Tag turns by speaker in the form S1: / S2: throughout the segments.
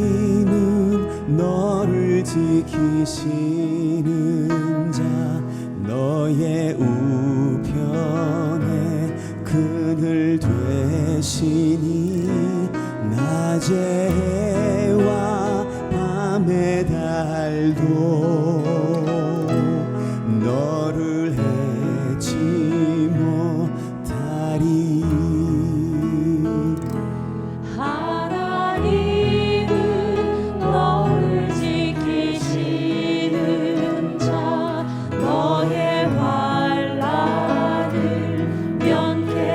S1: 하나님은 너를 지키시는 자, 너의 우편에 그늘 되시니 낮의 해와 밤의 달도 너를 해치 못하리.
S2: 하나님은 너를 지키시는 자, 너의 환난을 면케하시니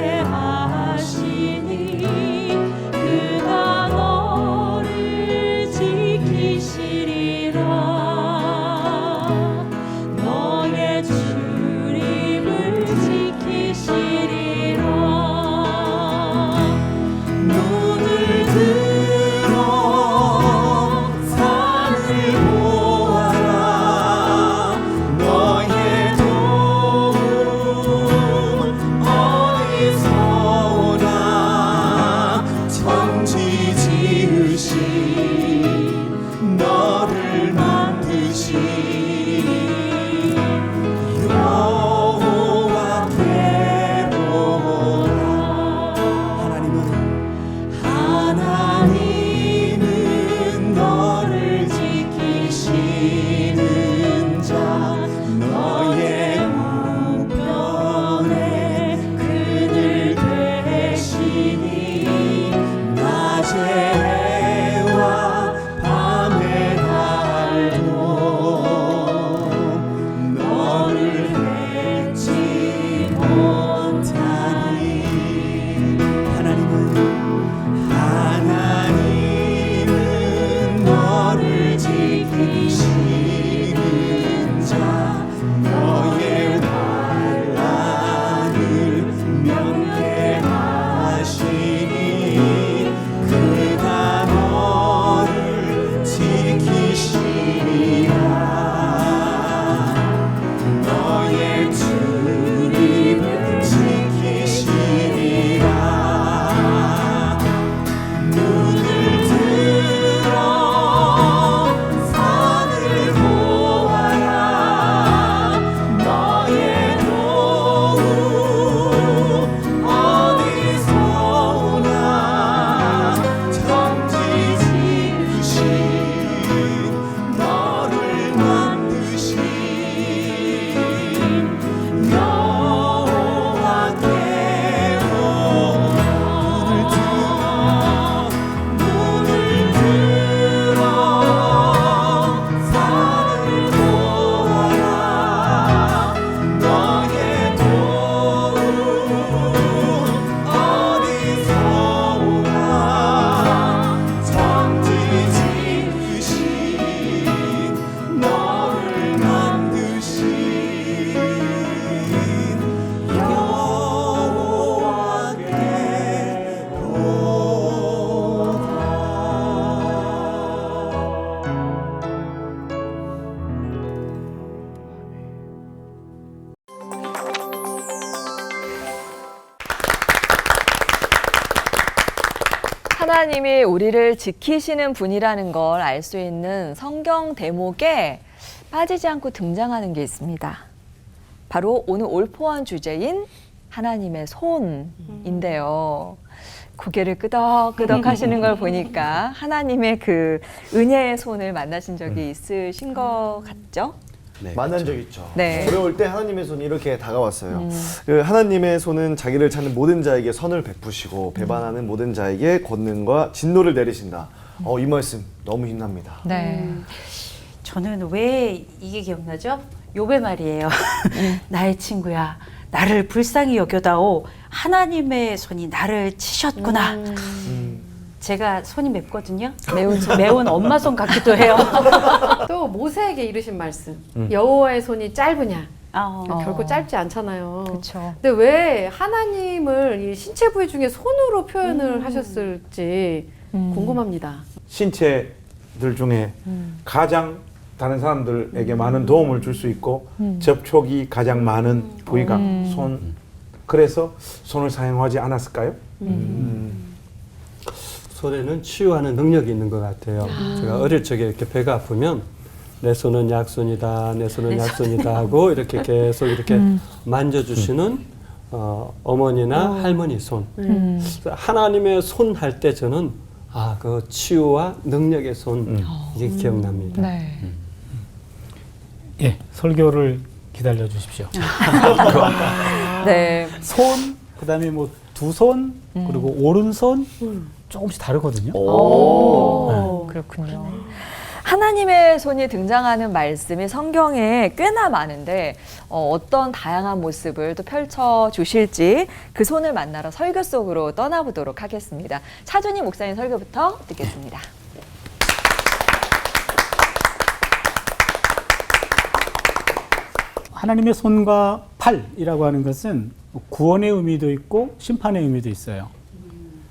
S2: 그가 너를 지키시리라. 너의 출입을 지키시리라. 눈을 들어 산을 보아라. 너의 도움 어디서 오나. 천지 지으신 너를 만드신 여호와께로라. 하나님은 너를 지키시는 자, 너의 우편에 그늘 되시니 낮의 해와 밤의 달도 너를 해치 못하니. 하나님은 너를 지키시는 자, 너의 환난을 면케하시니 그가 너를 지키시리라. 너의 출입을 지키시리라. 눈을 들어 산을 보아라. 너의 도움 어디서 오나. 천지 지으신 너를 만드신 여호와께로라. 눈을 들어 산을 보아라. 너의 도움 어디서 오나. 천지 지으신 너를 만드신
S3: 하나님이 우리를 지키시는 분이라는 걸 알 수 있는 성경 대목에 빠지지 않고 등장하는 게 있습니다. 바로 오늘 올포한 주제인 하나님의 손인데요. 고개를 끄덕끄덕 하시는 걸 보니까 하나님의 그 은혜의 손을 만나신 적이 있으신 것 같죠?
S1: 네,
S4: 만난 적 있죠.
S3: 네.
S4: 어려울 때 하나님의 손이 이렇게 다가왔어요. 그 하나님의 손은 자기를 찾는 모든 자에게 선을 베푸시고 배반하는 모든 자에게 권능과 진노를 내리신다. 이 말씀 너무 힘납니다.
S3: 네.
S2: 저는 왜 이게 기억나죠? 욥의 말이에요. 나의 친구야, 나를 불쌍히 여겨다오. 하나님의 손이 나를 치셨구나. 제가 손이 맵거든요. 매운 엄마 손 같기도 해요.
S5: 또 모세에게 이르신 말씀. 여호와의 손이 짧으냐? 결코 짧지 않잖아요.
S3: 그렇죠.
S5: 근데 왜 하나님을 이 신체 부위 중에 손으로 표현을 하셨을지 궁금합니다.
S4: 신체
S6: 사람들 중에 가장 다른 사람들에게 많은 도움을 줄 수 있고 접촉이 가장 많은 부위가 손. 그래서 손을 사용하지 않았을까요?
S1: 손에는 치유하는 능력이 있는 것 같아요. 제가 어릴 적에 이렇게 배가 아프면 내 손은 약손이다, 내 손은 약손이다 하고 이렇게 계속 이렇게 만져주시는 어머니나 할머니 손. 하나님의 손 할 때 저는 그 치유와 능력의 손 이게 기억납니다.
S3: 네.
S7: 예, 설교를 기다려 주십시오.
S3: 네.
S7: 손, 그다음에 뭐 두 손, 그리고 오른손 조금씩 다르거든요.
S3: 오, 그렇군요. 하나님의 손이 등장하는 말씀이 성경에 꽤나 많은데 어떤 다양한 모습을 또 펼쳐 주실지 그 손을 만나러 설교 속으로 떠나보도록 하겠습니다. 차준희 목사님 설교부터 듣겠습니다.
S7: 하나님의 손과 팔이라고 하는 것은 구원의 의미도 있고 심판의 의미도 있어요.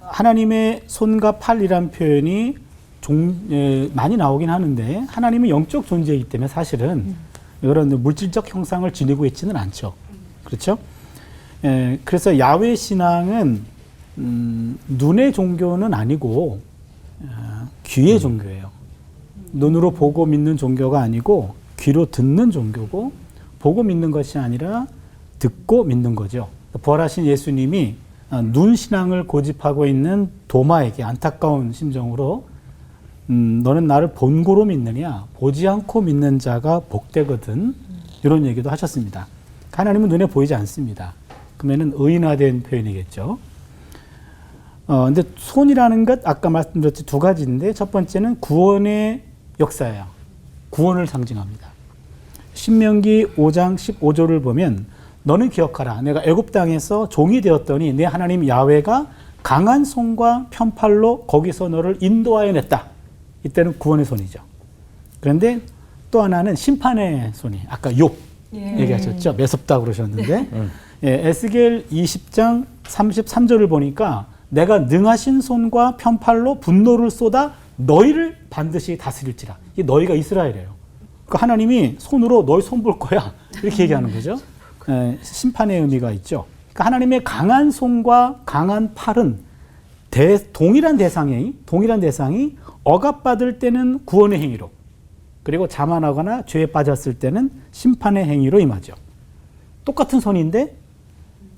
S7: 하나님의 손과 팔이란 표현이 많이 나오긴 하는데 하나님은 영적 존재이기 때문에 사실은 이런 물질적 형상을 지니고 있지는 않죠. 그렇죠? 그래서 야훼 신앙은 눈의 종교는 아니고 귀의 종교예요. 눈으로 보고 믿는 종교가 아니고 귀로 듣는 종교고 보고 믿는 것이 아니라 듣고 믿는 거죠. 부활하신 예수님이 눈 신앙을 고집하고 있는 도마에게 안타까운 심정으로 너는 나를 본고로 믿느냐 보지 않고 믿는 자가 복되거든 이런 얘기도 하셨습니다. 하나님은 눈에 보이지 않습니다. 그러면은 의인화된 표현이겠죠. 근데 손이라는 것 아까 말씀드렸듯이 두 가지인데 첫 번째는 구원의 역사예요. 구원을 상징합니다. 신명기 5장 15절을 보면 너는 기억하라. 내가 애굽 땅에서 종이 되었더니 내 하나님 야훼가 강한 손과 편팔로 거기서 너를 인도하여 냈다. 이때는 구원의 손이죠. 그런데 또 하나는 심판의 손이 아까 욥 얘기하셨죠. 매섭다 그러셨는데 에스겔 20장 33절을 보니까 내가 능하신 손과 편팔로 분노를 쏟아 너희를 반드시 다스릴지라. 이 너희가 이스라엘이에요. 그러니까 하나님이 손으로 너희 손 볼 거야. 이렇게 얘기하는 거죠. 심판의 의미가 있죠. 그러니까 하나님의 강한 손과 강한 팔은 동일한 대상이 억압받을 때는 구원의 행위로 그리고 자만하거나 죄에 빠졌을 때는 심판의 행위로 임하죠. 똑같은 손인데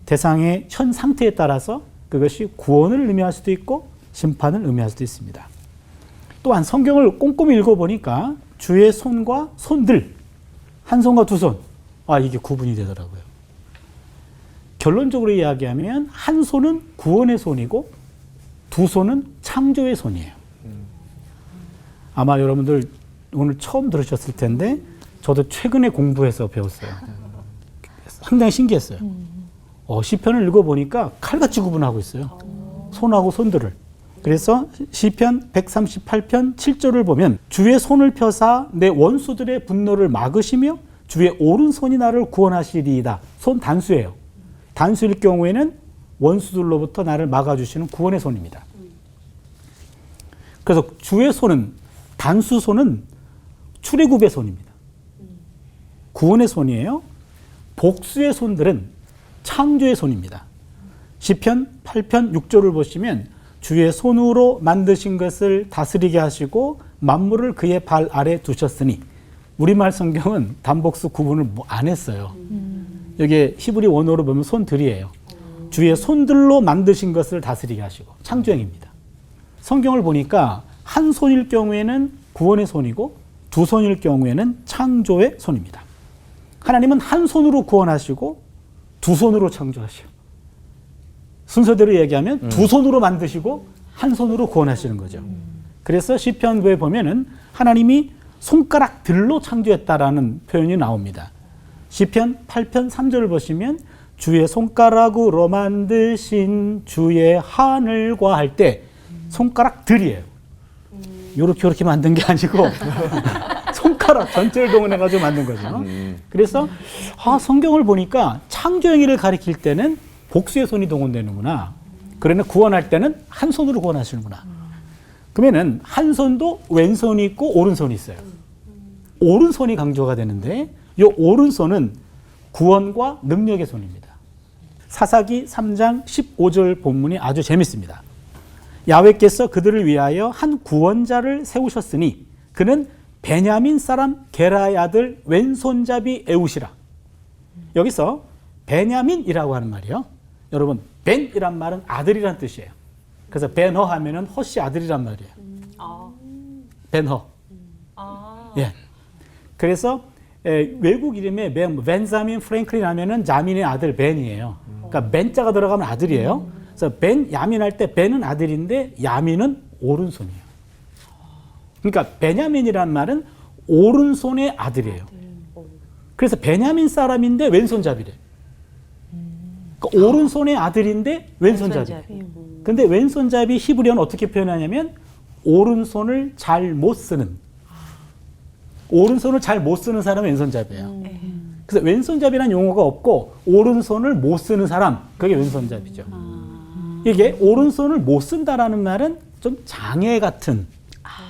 S7: 대상의 현 상태에 따라서 그것이 구원을 의미할 수도 있고 심판을 의미할 수도 있습니다. 또한 성경을 꼼꼼히 읽어보니까 주의 손과 손들, 한 손과 두 손, 이게 구분이 되더라고요. 결론적으로 이야기하면 한 손은 구원의 손이고 두 손은 창조의 손이에요. 아마 여러분들 오늘 처음 들으셨을 텐데 저도 최근에 공부해서 배웠어요. 상당히 신기했어요. 시편을 읽어보니까 칼같이 구분하고 있어요. 손하고 손들을. 그래서 시편 138편 7절을 보면 주의 손을 펴사 내 원수들의 분노를 막으시며 주의 오른손이 나를 구원하시리이다. 손 단수예요. 단수일 경우에는 원수들로부터 나를 막아주시는 구원의 손입니다. 그래서 주의 손은 단수 손은 출애굽의 손입니다. 구원의 손이에요. 복수의 손들은 창조의 손입니다. 시편 8편 6절을 보시면 주의 손으로 만드신 것을 다스리게 하시고 만물을 그의 발 아래 두셨으니 우리말 성경은 단복수 구분을 안 했어요. 여기 히브리 원어로 보면 손들이에요. 주의 손들로 만드신 것을 다스리게 하시고 창조행입니다. 성경을 보니까 한 손일 경우에는 구원의 손이고 두 손일 경우에는 창조의 손입니다. 하나님은 한 손으로 구원하시고 두 손으로 창조하시고 순서대로 얘기하면 두 손으로 만드시고 한 손으로 구원하시는 거죠. 그래서 시편부에 보면은 하나님이 손가락들로 창조했다라는 표현이 나옵니다. 시편 8편 3절을 보시면 주의 손가락으로 만드신 주의 하늘과 할 때 손가락들이에요. 요렇게 만든 게 아니고 손가락 전체를 동원해가지고 만든 거죠. 그래서 성경을 보니까 창조행위를 가리킬 때는 복수의 손이 동원되는구나. 그러나 구원할 때는 한 손으로 구원하시는구나. 그러면은 한 손도 왼손이 있고 오른손이 있어요. 오른손이 강조가 되는데 이 오른손은 구원과 능력의 손입니다. 사사기 3장 15절 본문이 아주 재밌습니다. 야훼께서 그들을 위하여 한 구원자를 세우셨으니 그는 베냐민 사람 게라의 아들 왼손잡이 에웃이라. 여기서 베냐민이라고 하는 말이요. 여러분 벤이란 말은 아들이란 뜻이에요. 그래서 벤허 하면은 허씨 아들이란 말이에요. 벤허. 예. 그래서 외국 이름에 벤자민 프랭클린 하면은 자민의 아들 벤이에요. 그러니까 벤자가 들어가면 아들이에요. 그래서 벤 야민 할 때 벤은 아들인데 야민은 오른손이에요. 그러니까 베냐민이란 말은 오른손의 아들이에요. 그래서 베냐민 사람인데 왼손잡이래. 그러니까 오른손의 아들인데 왼손잡이. 근데 왼손잡이 히브리어는 어떻게 표현하냐면 오른손을 잘 못 쓰는. 오른손을 잘 못 쓰는 사람은 왼손잡이에요. 그래서 왼손잡이라는 용어가 없고 오른손을 못 쓰는 사람, 그게 왼손잡이죠. 이게 오른손을 못 쓴다라는 말은 좀 장애 같은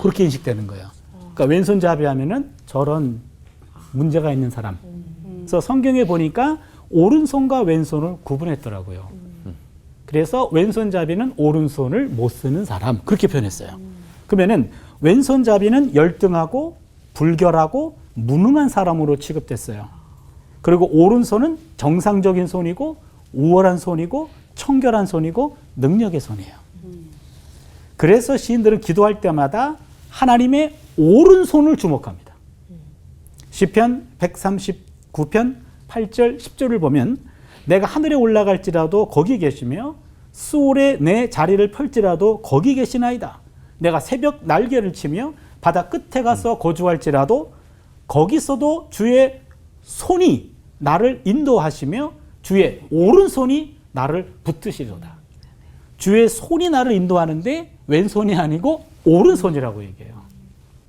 S7: 그렇게 인식되는 거예요. 그러니까 왼손잡이 하면은 저런 문제가 있는 사람. 그래서 성경에 보니까 오른손과 왼손을 구분했더라고요. 그래서 왼손잡이는 오른손을 못 쓰는 사람 그렇게 표현했어요. 그러면은 왼손잡이는 열등하고 불결하고 무능한 사람으로 취급됐어요. 그리고 오른손은 정상적인 손이고 우월한 손이고 청결한 손이고 능력의 손이에요. 그래서 시인들은 기도할 때마다 하나님의 오른손을 주목합니다. 시편 139편 8절 10절을 보면 내가 하늘에 올라갈지라도 거기 계시며 수월에 내 자리를 펼지라도 거기 계시나이다. 내가 새벽 날개를 치며 바다 끝에 가서 거주할지라도 거기서도 주의 손이 나를 인도하시며 주의 오른손이 나를 붙드시리로다. 주의 손이 나를 인도하는데 왼손이 아니고 오른손이라고 얘기해요.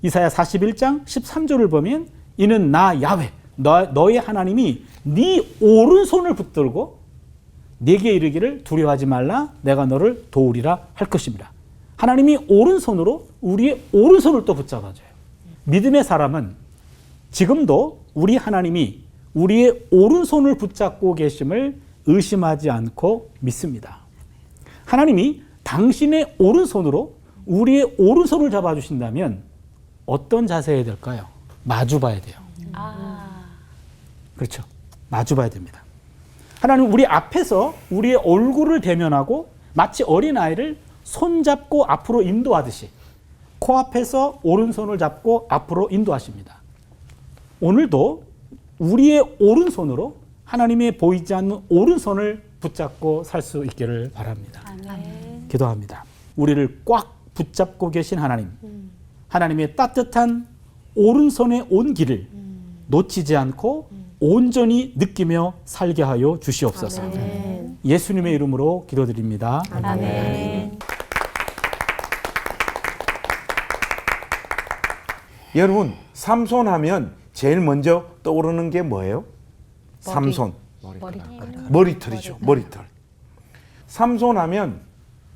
S7: 이사야 41장 13절을 보면 이는 나 야훼 너의 하나님이 네 오른손을 붙들고 네게 이르기를 두려워하지 말라 내가 너를 도우리라 할 것입니다. 하나님이 오른손으로 우리의 오른손을 또 붙잡아줘요. 믿음의 사람은 지금도 우리 하나님이 우리의 오른손을 붙잡고 계심을 의심하지 않고 믿습니다. 하나님이 당신의 오른손으로 우리의 오른손을 잡아주신다면 어떤 자세해야 될까요? 마주봐야 돼요. 그렇죠. 마주봐야 됩니다. 하나님 우리 앞에서 우리의 얼굴을 대면하고 마치 어린아이를 손잡고 앞으로 인도하듯이 코앞에서 오른손을 잡고 앞으로 인도하십니다. 오늘도 우리의 오른손으로 하나님의 보이지 않는 오른손을 붙잡고 살 수 있기를 바랍니다. 아멘. 기도합니다. 우리를 꽉 붙잡고 계신 하나님, 하나님의 따뜻한 오른손의 온기를 놓치지 않고 온전히 느끼며 살게 하여 주시옵소서. 아멘. 예수님의 이름으로 기도드립니다.
S2: 아멘.
S6: 여러분, 삼손 하면 제일 먼저 떠오르는 게 뭐예요? 삼손. 머리털이죠. 머리털. 삼손 하면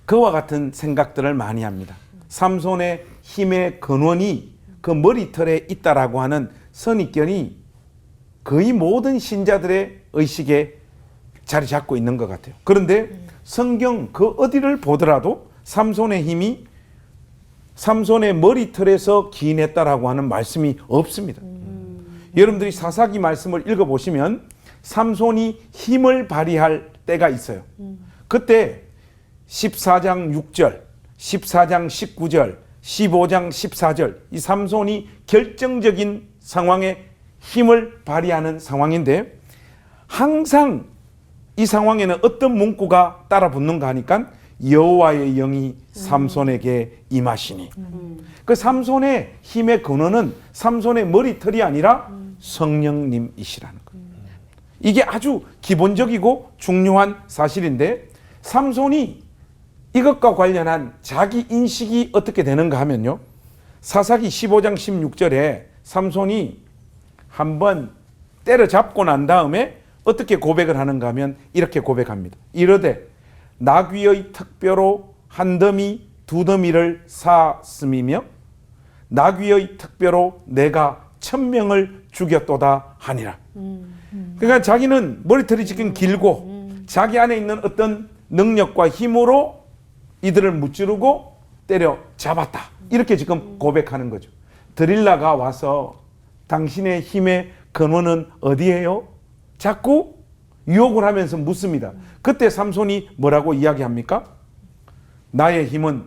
S6: 그와 같은 생각들을 많이 합니다. 삼손의 힘의 근원이 그 머리털에 있다라고 하는 선입견이 거의 모든 신자들의 의식에 자리 잡고 있는 것 같아요. 그런데 성경 그 어디를 보더라도 삼손의 힘이 삼손의 머리털에서 기인했다라고 하는 말씀이 없습니다. 여러분들이 사사기 말씀을 읽어보시면 삼손이 힘을 발휘할 때가 있어요. 그때 14장 6절, 14장 19절, 15장 14절 이 삼손이 결정적인 상황에 힘을 발휘하는 상황인데 항상 이 상황에는 어떤 문구가 따라 붙는가 하니까 여호와의 영이 삼손에게 임하시니 그 삼손의 힘의 근원은 삼손의 머리털이 아니라 성령님이시라는 거예요. 이게 아주 기본적이고 중요한 사실인데 삼손이 이것과 관련한 자기 인식이 어떻게 되는가 하면요. 사사기 15장 16절에 삼손이 한번 때려잡고 난 다음에 어떻게 고백을 하는가 하면 이렇게 고백합니다. 이르되 나귀의 턱뼈로 한 더미 두더미를 샀음이며 나귀의 특별로 내가 1000명을 죽였도다 하니라. 그러니까 자기는 머리털이 지금 길고 자기 안에 있는 어떤 능력과 힘으로 이들을 무찌르고 때려 잡았다. 이렇게 지금 고백하는 거죠. 드릴라가 와서 당신의 힘의 근원은 어디예요? 자꾸 유혹을 하면서 묻습니다. 그때 삼손이 뭐라고 이야기합니까? 나의 힘은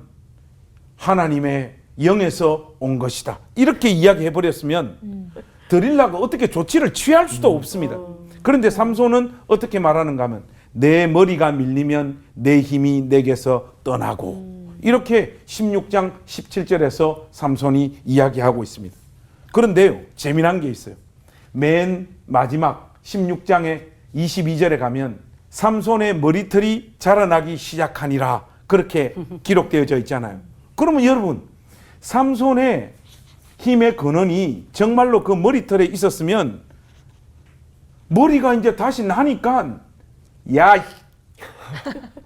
S6: 하나님의 영에서 온 것이다. 이렇게 이야기해 버렸으면 드릴라가 어떻게 조치를 취할 수도 없습니다. 그런데 삼손은 어떻게 말하는가 하면 내 머리가 밀리면 내 힘이 내게서 떠나고 이렇게 16장 17절에서 삼손이 이야기하고 있습니다. 그런데요, 재미난 게 있어요. 맨 마지막 16장의 22절에 가면 삼손의 머리털이 자라나기 시작하니라 그렇게 기록되어져 있잖아요. 그러면 여러분, 삼손의 힘의 근원이 정말로 그 머리털에 있었으면 머리가 이제 다시 나니까 야,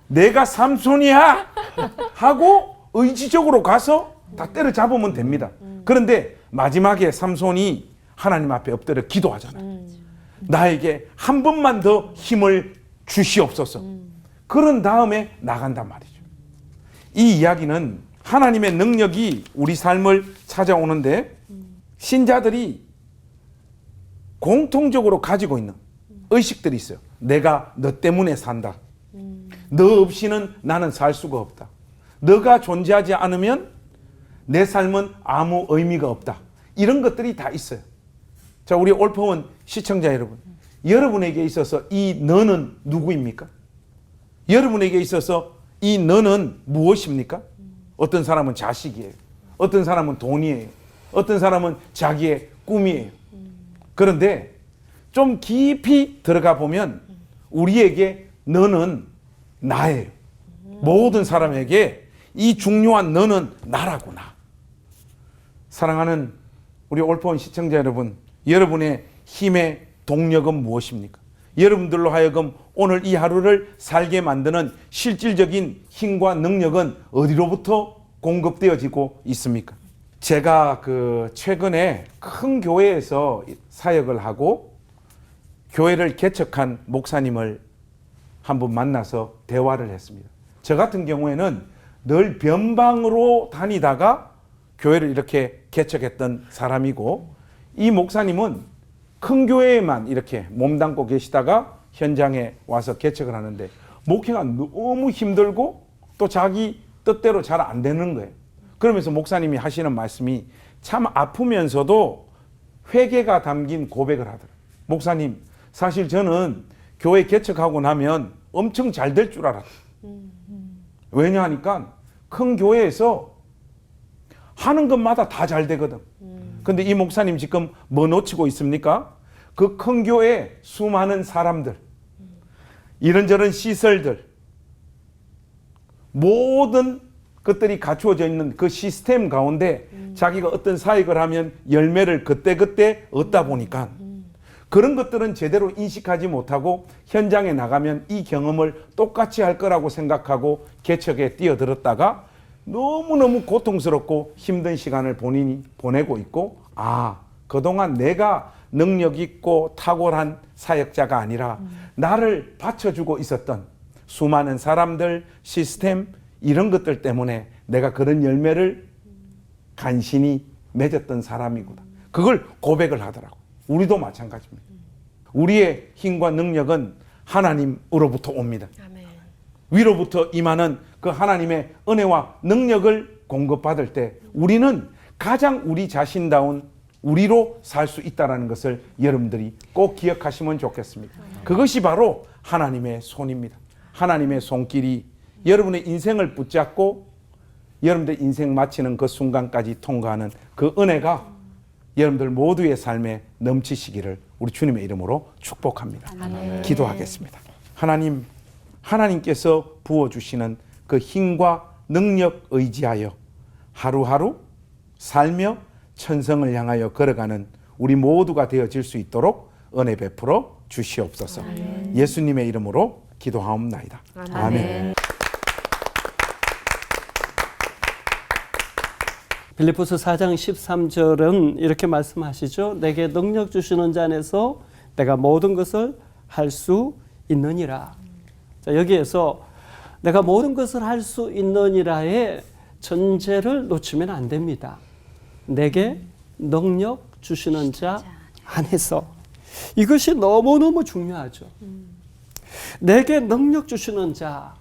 S6: 내가 삼손이야 하고 의지적으로 가서 다 때려잡으면 됩니다. 그런데 마지막에 삼손이 하나님 앞에 엎드려 기도하잖아요. 나에게 한 번만 더 힘을 주시옵소서. 그런 다음에 나간단 말이죠. 이 이야기는 하나님의 능력이 우리 삶을 찾아오는데 신자들이 공통적으로 가지고 있는 의식들이 있어요. 내가 너 때문에 산다. 너 없이는 나는 살 수가 없다. 너가 존재하지 않으면 내 삶은 아무 의미가 없다. 이런 것들이 다 있어요. 자, 우리 올포원 시청자 여러분, 여러분에게 있어서 이 너는 누구입니까? 여러분에게 있어서 이 너는 무엇입니까? 어떤 사람은 자식이에요. 어떤 사람은 돈이에요. 어떤 사람은 자기의 꿈이에요. 그런데 좀 깊이 들어가 보면 우리에게 너는 나예요. 모든 사람에게 이 중요한 너는 나라고, 나. 사랑하는 우리 올포원 시청자 여러분, 여러분의 힘의 동력은 무엇입니까? 여러분들로 하여금 오늘 이 하루를 살게 만드는 실질적인 힘과 능력은 어디로부터 공급되어지고 있습니까? 제가 최근에 큰 교회에서 사역을 하고 교회를 개척한 목사님을 한번 만나서 대화를 했습니다. 저 같은 경우에는 늘 변방으로 다니다가 교회를 이렇게 개척했던 사람이고, 이 목사님은 큰 교회에만 이렇게 몸담고 계시다가 현장에 와서 개척을 하는데 목회가 너무 힘들고 또 자기 뜻대로 잘 안 되는 거예요. 그러면서 목사님이 하시는 말씀이 참 아프면서도 회개가 담긴 고백을 하더라고요. 목사님, 사실 저는 교회 개척하고 나면 엄청 잘 될 줄 알았어요. 왜냐하니까 큰 교회에서 하는 것마다 다 잘 되거든. 근데 이 목사님 지금 뭐 놓치고 있습니까? 그 큰 교회 수많은 사람들, 이런저런 시설들, 모든 것들이 갖추어져 있는 그 시스템 가운데 자기가 어떤 사역을 하면 열매를 그때그때 얻다 보니까 그런 것들은 제대로 인식하지 못하고 현장에 나가면 이 경험을 똑같이 할 거라고 생각하고 개척에 뛰어들었다가 너무너무 고통스럽고 힘든 시간을 본인이 보내고 있고, 그동안 내가 능력 있고 탁월한 사역자가 아니라 나를 받쳐주고 있었던 수많은 사람들, 시스템, 이런 것들 때문에 내가 그런 열매를 간신히 맺었던 사람이구나. 그걸 고백을 하더라고. 우리도 마찬가지입니다. 우리의 힘과 능력은 하나님으로부터 옵니다.
S5: 아멘.
S6: 위로부터 임하는 그 하나님의 은혜와 능력을 공급받을 때 우리는 가장 우리 자신다운 우리로 살 수 있다는 것을 여러분들이 꼭 기억하시면 좋겠습니다. 그것이 바로 하나님의 손입니다. 하나님의 손길이 여러분의 인생을 붙잡고 여러분들 인생 마치는 그 순간까지 통과하는 그 은혜가 여러분들 모두의 삶에 넘치시기를 우리 주님의 이름으로 축복합니다. 기도하겠습니다. 하나님, 하나님께서 부어주시는 그 힘과 능력 의지하여 하루하루 살며 천성을 향하여 걸어가는 우리 모두가 되어질 수 있도록 은혜 베풀어 주시옵소서. 예수님의 이름으로 기도하옵나이다. 아멘.
S1: 빌립보서 4장 13절은 이렇게 말씀하시죠. 내게 능력 주시는 자 안에서 내가 모든 것을 할 수 있느니라. 자, 여기에서 내가 모든 것을 할 수 있느니라의 전제를 놓치면 안 됩니다. 내게 능력 주시는 자 안에서. 이것이 너무너무 중요하죠. 내게 능력 주시는 자,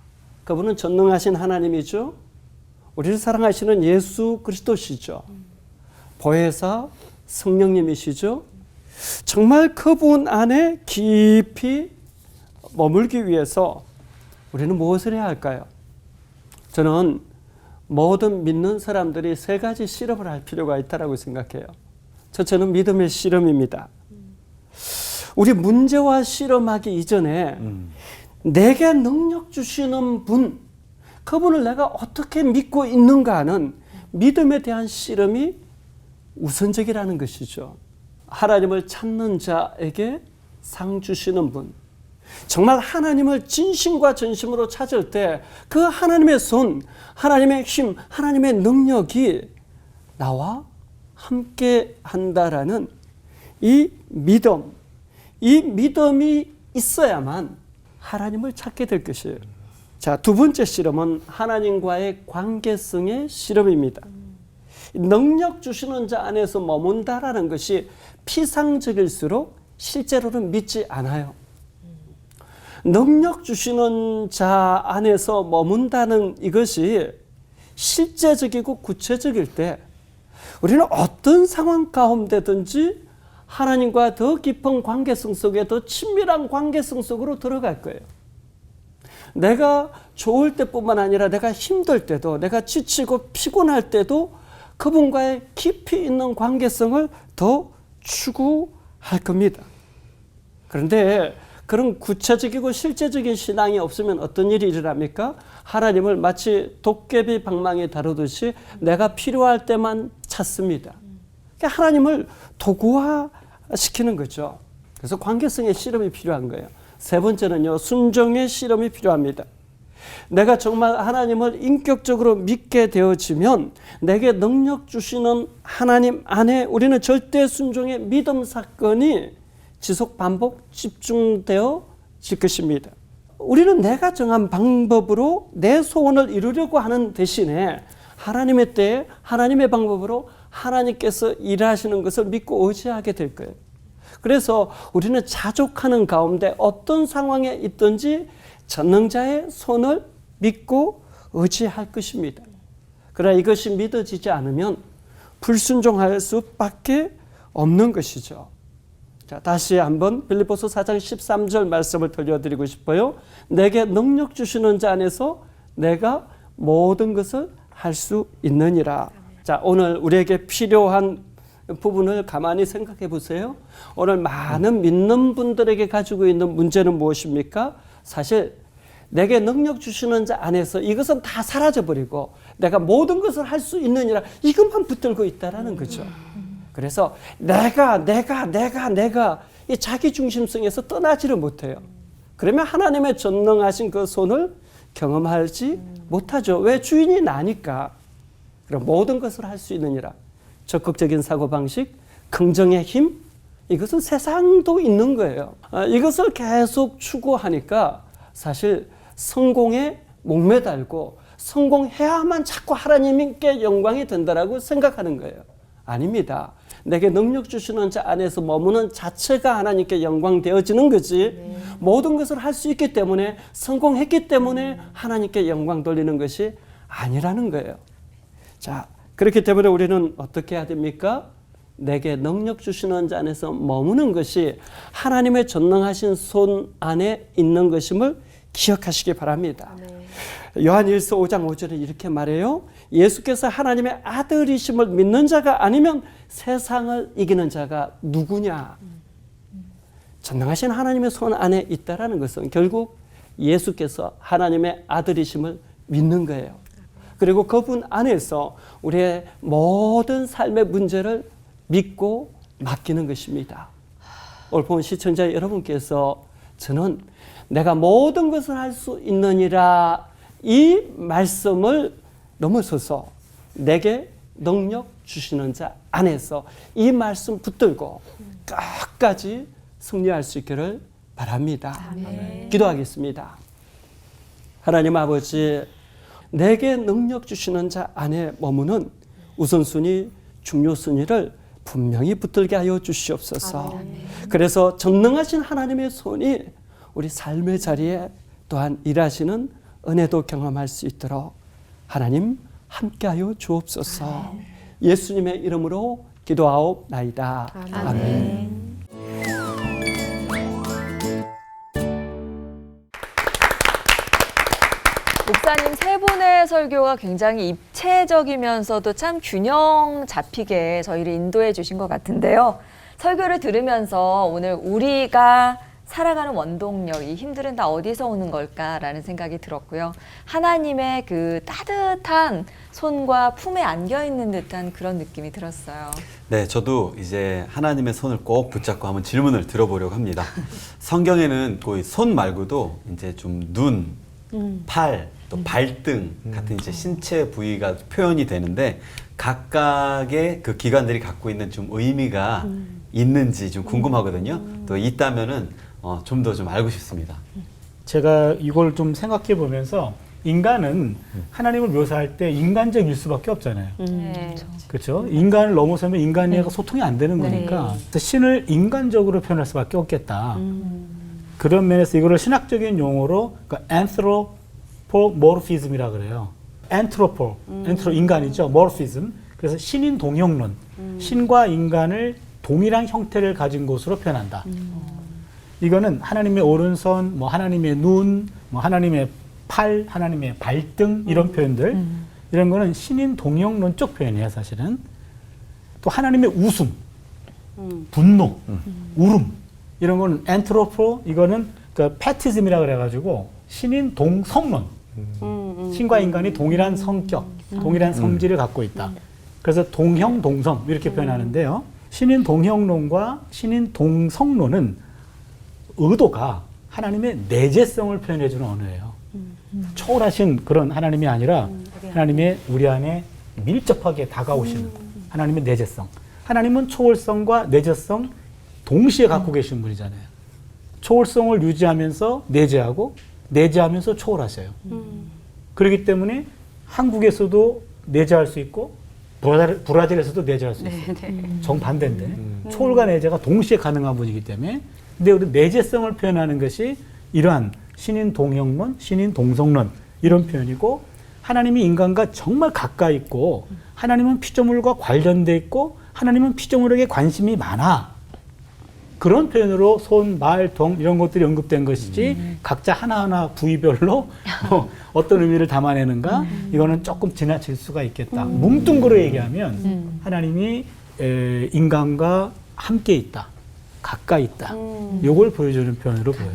S1: 그분은 전능하신 하나님이죠. 우리를 사랑하시는 예수 그리스도시죠. 보혜사 성령님이시죠. 정말 그분 안에 깊이 머물기 위해서 우리는 무엇을 해야 할까요? 저는 모든 믿는 사람들이 세 가지 실험을 할 필요가 있다고 생각해요. 첫째는 믿음의 실험입니다. 우리 문제와 실험하기 이전에 내게 능력 주시는 분, 그분을 내가 어떻게 믿고 있는가 하는 믿음에 대한 실험이 우선적이라는 것이죠. 하나님을 찾는 자에게 상 주시는 분, 정말 하나님을 진심과 전심으로 찾을 때 그 하나님의 손, 하나님의 힘, 하나님의 능력이 나와 함께 한다라는 이 믿음이 있어야만 하나님을 찾게 될 것이에요. 자, 두 번째 실험은 하나님과의 관계성의 실험입니다. 능력 주시는 자 안에서 머문다라는 것이 피상적일수록 실제로는 믿지 않아요. 능력 주시는 자 안에서 머문다는 이것이 실제적이고 구체적일 때 우리는 어떤 상황 가운데든지 하나님과 더 깊은 관계성 속에 더 친밀한 관계성 속으로 들어갈 거예요. 내가 좋을 때뿐만 아니라 내가 힘들 때도, 내가 지치고 피곤할 때도 그분과의 깊이 있는 관계성을 더 추구할 겁니다. 그런데 그런 구체적이고 실제적인 신앙이 없으면 어떤 일이 일어납니까? 하나님을 마치 도깨비 방망이 다루듯이 내가 필요할 때만 찾습니다. 그러니까 하나님을 도구화시키는 거죠. 그래서 관계성의 실험이 필요한 거예요. 세 번째는요, 순종의 실험이 필요합니다. 내가 정말 하나님을 인격적으로 믿게 되어지면 내게 능력 주시는 하나님 안에 우리는 절대 순종의 믿음 사건이 지속 반복 집중되어질 것입니다. 우리는 내가 정한 방법으로 내 소원을 이루려고 하는 대신에 하나님의 때에 하나님의 방법으로 하나님께서 일하시는 것을 믿고 의지하게 될 거예요. 그래서 우리는 자족하는 가운데 어떤 상황에 있든지 전능자의 손을 믿고 의지할 것입니다. 그러나 이것이 믿어지지 않으면 불순종할 수밖에 없는 것이죠. 자, 다시 한번 빌립보서 4장 13절 말씀을 들려드리고 싶어요. 내게 능력 주시는 자 안에서 내가 모든 것을 할 수 있느니라. 자, 오늘 우리에게 필요한 부분을 가만히 생각해 보세요. 오늘 많은 믿는 분들에게 가지고 있는 문제는 무엇입니까? 사실 내게 능력 주시는 자 안에서 이것은 다 사라져버리고 내가 모든 것을 할 수 있느니라 이것만 붙들고 있다라는 거죠. 그래서 내가 이 자기 중심성에서 떠나지를 못해요. 그러면 하나님의 전능하신 그 손을 경험하지 못하죠. 왜? 주인이 나니까. 그럼 모든 것을 할 수 있느니라. 적극적인 사고방식, 긍정의 힘, 이것은 세상도 있는 거예요. 이것을 계속 추구하니까 사실 성공에 목매달고 성공해야만 자꾸 하나님께 영광이 된다라고 생각하는 거예요. 아닙니다. 내게 능력 주시는 자 안에서 머무는 자체가 하나님께 영광 되어지는 거지. 모든 것을 할 수 있기 때문에 성공했기 때문에 하나님께 영광 돌리는 것이 아니라는 거예요. 자, 그렇기 때문에 우리는 어떻게 해야 됩니까? 내게 능력 주시는 자 안에서 머무는 것이 하나님의 전능하신 손 안에 있는 것임을 기억하시기 바랍니다. 요한일서 5장 5절에 이렇게 말해요. 예수께서 하나님의 아들이심을 믿는 자가 아니면 세상을 이기는 자가 누구냐? 전능하신 하나님의 손 안에 있다라는 것은 결국 예수께서 하나님의 아들이심을 믿는 거예요. 그리고 그분 안에서 우리의 모든 삶의 문제를 믿고 맡기는 것입니다. 오늘 본 시청자 여러분께서 저는 내가 모든 것을 할 수 있느니라 이 말씀을 넘어서서 내게 능력 주시는 자 안에서 이 말씀 붙들고 끝까지 승리할 수 있기를 바랍니다. 기도하겠습니다. 하나님 아버지, 내게 능력 주시는 자 안에 머무는 우선순위, 중요순위를 분명히 붙들게 하여 주시옵소서. 그래서 전능하신 하나님의 손이 우리 삶의 자리에 또한 일하시는 은혜도 경험할 수 있도록 하나님 함께하여 주옵소서. 예수님의 이름으로 기도하옵나이다. 아멘.
S3: 목사님 세 분의 설교가 굉장히 입체적이면서도 참 균형 잡히게 저희를 인도해 주신 것 같은데요. 설교를 들으면서 오늘 우리가 살아가는 원동력, 이 힘들은 다 어디서 오는 걸까라는 생각이 들었고요. 하나님의 그 따뜻한 손과 품에 안겨 있는 듯한 그런 느낌이 들었어요.
S8: 네, 저도 이제 하나님의 손을 꼭 붙잡고 한번 질문을 들어보려고 합니다. 성경에는 그 손 말고도 이제 좀 눈, 팔, 또 발등 같은 이제 신체 부위가 표현이 되는데 각각의 그 기관들이 갖고 있는 좀 의미가 있는지 좀 궁금하거든요. 또 있다면은 좀 더 좀 알고 싶습니다.
S7: 제가 이걸 좀 생각해 보면서 인간은 하나님을 묘사할 때 인간적일 수밖에 없잖아요. 그렇죠? 인간을 넘어서면 인간과 소통이 안 되는 거니까 그래서 신을 인간적으로 표현할 수밖에 없겠다. 그런 면에서 이거를 신학적인 용어로 그러니까 anthropomorphism이라 그래요. anthropo, 인간이죠. morphism. 그래서 신인 동형론, 신과 인간을 동일한 형태를 가진 것으로 표현한다. 이거는 하나님의 오른손, 뭐 하나님의 눈, 뭐 하나님의 팔, 하나님의 발등 이런 표현들, 이런 거는 신인 동형론적 표현이에요, 사실은. 또 하나님의 웃음, 분노, 울음 이런 거는 엔트로포, 이거는 그 패티즘이라 그래가지고 신인 동성론, 신과 인간이 동일한 성격, 동일한 성질을 갖고 있다. 그래서 동형 동성 이렇게 표현하는데요. 신인 동형론과 신인 동성론은 의도가 하나님의 내재성을 표현해주는 언어예요. 초월하신 그런 하나님이 아니라 하나님의 우리 안에 밀접하게 다가오시는 하나님의 내재성. 하나님은 초월성과 내재성 동시에 갖고 계신 분이잖아요. 초월성을 유지하면서 내재하고 내재하면서 초월하셔요. 그렇기 때문에 한국에서도 내재할 수 있고 브라질에서도 내재할 수 있어요. 정반대인데 초월과 내재가 동시에 가능한 분이기 때문에 근데 우리 내재성을 표현하는 것이 이러한 신인 동형론, 신인 동성론 이런 표현이고 하나님이 인간과 정말 가까이 있고 하나님은 피조물과 관련돼 있고 하나님은 피조물에게 관심이 많아. 그런 표현으로 손, 말, 동 이런 것들이 언급된 것이지 각자 하나하나 부위별로 어떤 의미를 담아내는가 이거는 조금 지나칠 수가 있겠다. 뭉뚱그려 얘기하면 하나님이 인간과 함께 있다. 가까이 있다. 요걸 보여주는 표현으로 보여요.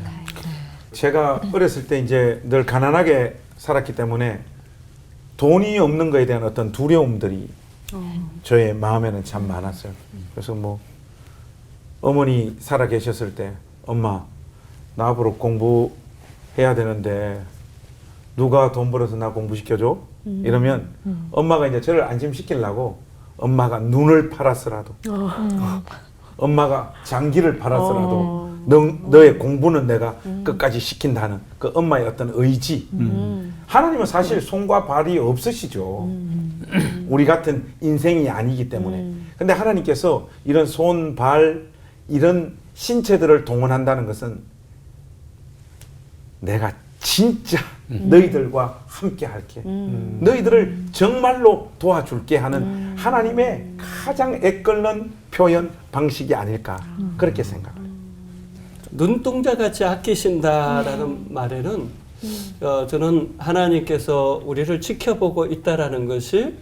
S6: 제가 어렸을 때 이제 늘 가난하게 살았기 때문에 돈이 없는 거에 대한 어떤 두려움들이 저의 마음에는 참 많았어요. 그래서 뭐 어머니 살아 계셨을 때 엄마 나 앞으로 공부해야 되는데 누가 돈 벌어서 나 공부시켜줘? 이러면 엄마가 이제 저를 안심시키려고 엄마가 눈을 팔았으라도 엄마가 장기를 팔았으라도 너의 공부는 내가 끝까지 시킨다는 그 엄마의 어떤 의지. 하나님은 사실 손과 발이 없으시죠. 우리 같은 인생이 아니기 때문에. 근데 하나님께서 이런 손, 발, 이런 신체들을 동원한다는 것은 내가 진짜 너희들과 함께 할게. 너희들을 정말로 도와줄게 하는 하나님의 가장 애끓는 표현 방식이 아닐까 그렇게 생각합니다.
S1: 눈동자같이 아끼신다라는 말에는 저는 하나님께서 우리를 지켜보고 있다라는 것이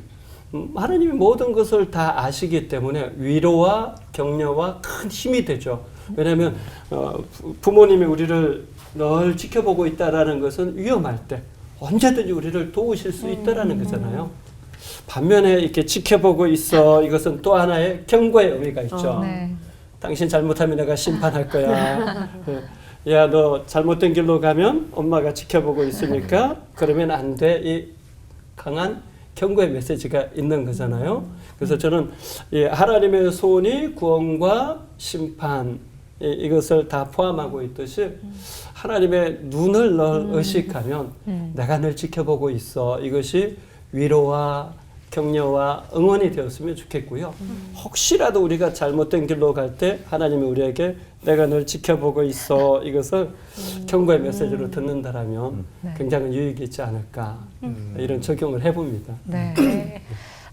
S1: 하나님이 모든 것을 다 아시기 때문에 위로와 격려와 큰 힘이 되죠. 왜냐하면 부모님이 우리를 늘 지켜보고 있다라는 것은 위험할 때 언제든지 우리를 도우실 수 있다라는 거잖아요. 반면에 이렇게 지켜보고 있어 이것은 또 하나의 경고의 의미가 있죠. 당신 잘못하면 내가 심판할 거야. 야, 너 잘못된 길로 가면 엄마가 지켜보고 있으니까 그러면 안 돼. 이 강한 경고의 메시지가 있는 거잖아요. 그래서 저는 이 하나님의 손이 구원과 심판 이것을 다 포함하고 있듯이 하나님의 눈을 늘 의식하면 내가 늘 지켜보고 있어. 이것이 위로와 격려와 응원이 되었으면 좋겠고요. 혹시라도 우리가 잘못된 길로 갈 때 하나님이 우리에게 내가 늘 지켜보고 있어 이것을 경고의 메시지로 듣는다라면 굉장히 유익이 있지 않을까 이런 적용을 해봅니다.
S3: 네.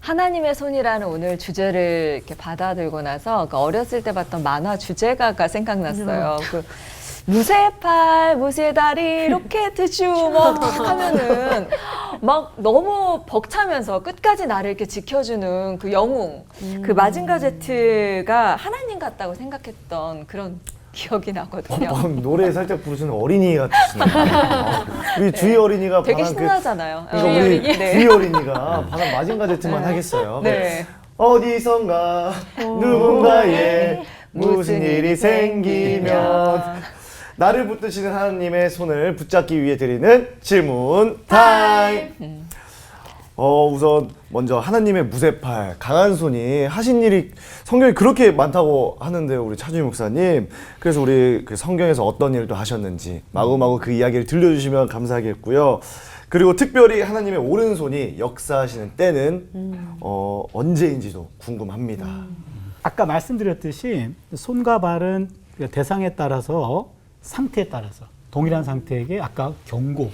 S3: 하나님의 손이라는 오늘 주제를 이렇게 받아들고 나서 그 어렸을 때 봤던 만화 주제가가 생각났어요. 그 무쇠의 팔, 무쇠의 다리, 로켓 주먹 하면은 막 너무 벅차면서 끝까지 나를 이렇게 지켜주는 그 영웅, 그 마징가 제트가 하나님 같다고 생각했던 그런 기억이 나거든요.
S4: 노래 살짝 부르시는 어린이 같으시네요. 우리 주희 어린이가
S3: 되게
S4: 반한
S3: 신나잖아요.
S4: 그러니까 우리 주희 어린이가 반한 마징가 제트만 하겠어요.
S3: 네.
S4: 어디선가 누군가에 무슨 일이 생기면 나를 붙드시는 하나님의 손을 붙잡기 위해 드리는 질문 타임. 우선 먼저 하나님의 무쇠팔, 강한 손이 하신 일이 성경에 그렇게 많다고 하는데요, 우리 차주희 목사님. 그래서 우리 그 성경에서 어떤 일도 하셨는지 마구마구 그 이야기를 들려주시면 감사하겠고요. 그리고 특별히 하나님의 오른손이 역사하시는 때는 언제인지도 궁금합니다.
S7: 아까 말씀드렸듯이 손과 발은 대상에 따라서 상태에 따라서 동일한 상태에게 아까 경고,